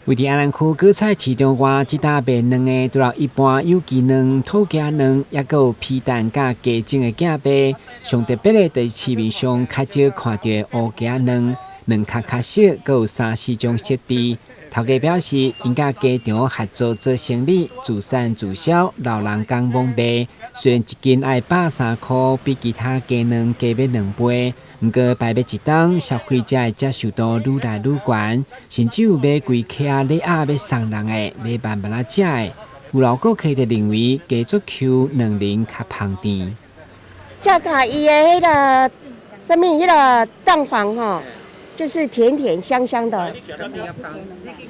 位伫安南区果菜市场外，一打卖卵的，除了一般有机卵、土鸡卵，也佮有皮蛋甲鸡精的囝爸。上特别的，就是市面上较少看到的乌鸡卵，卵壳较小，佮有3、4种色地。头家表示，因甲鸡场合作做生意，自产自销，老人工懵卖。虽然一斤要130块，比其他鸡卵加要2倍。不过排卖一档，消费者的接受度愈来愈悬，甚至有买规客礼盒要送人的，买慢慢啊食的。有老顾客就认为鸡足 Q， 卵磷较香甜。价格伊的迄个上面迄个蛋黄吼，就是甜甜香香的，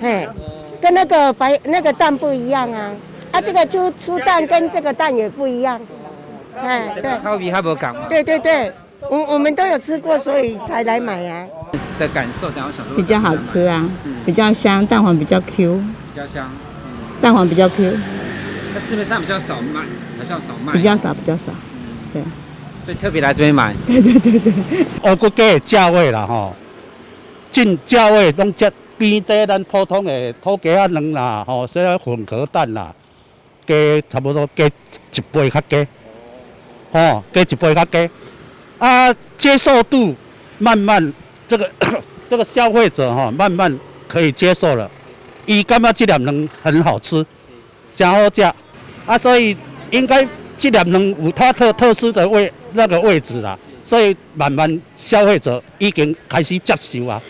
嘿，跟那个蛋不一样啊。这个出蛋跟这个蛋也不一样，哎，对。口味还无共嘛？对对对。我们都有吃过，所以才来买啊。的感受，怎样想说？比较好吃啊，比较香，蛋黄比较 Q。比较香，蛋黄比较 Q。那市面上比较少卖，好像少卖。比较少，对。所以特别来这边买。对。乌骨鸡的价位啦吼，进价位拢比这咱普通的土鸡仔卵啦，吼，虽然混合蛋啦，加差不多加1倍较低，吼，加1倍较低。接受度慢慢这个消费者慢慢可以接受了。伊感觉这粒卵很好吃，真好食所以应该这粒卵有它特殊的位置啦，所以慢慢消费者已经开始接受啊。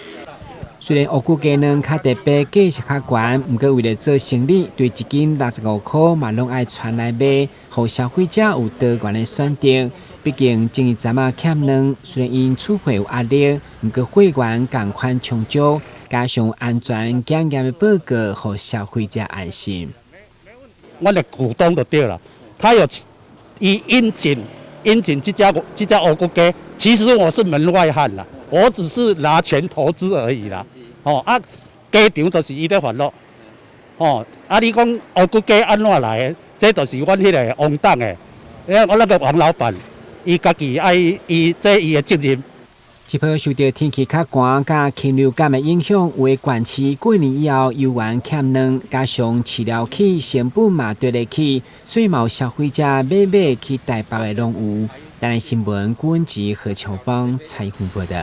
虽然乌骨鸡卵较特别，价是较悬，不过为了做生意，对一斤65块嘛，拢爱传来卖，让消费者有多元的选择。毕竟前一阵啊欠卵，虽然因储货有压力，不过会员同款充足，加上安全检验的报告，让消费者安心。我的股东就对了，他有引进这家乌骨鸡，其实我是门外汉啦，我只是拿钱投资而已啦。鸡场就是伊在烦恼。你讲乌骨鸡安怎来的？这就是阮迄个王党的，我那个王老板。伊家己伊的责任。这波受到天气较寒甲禽流感的影响，有的县市过年以后油源欠卵，加上饲料起成本嘛对得起，所以有消费者买去台北的拢有。当然新闻顾问及何秋芳采访报道。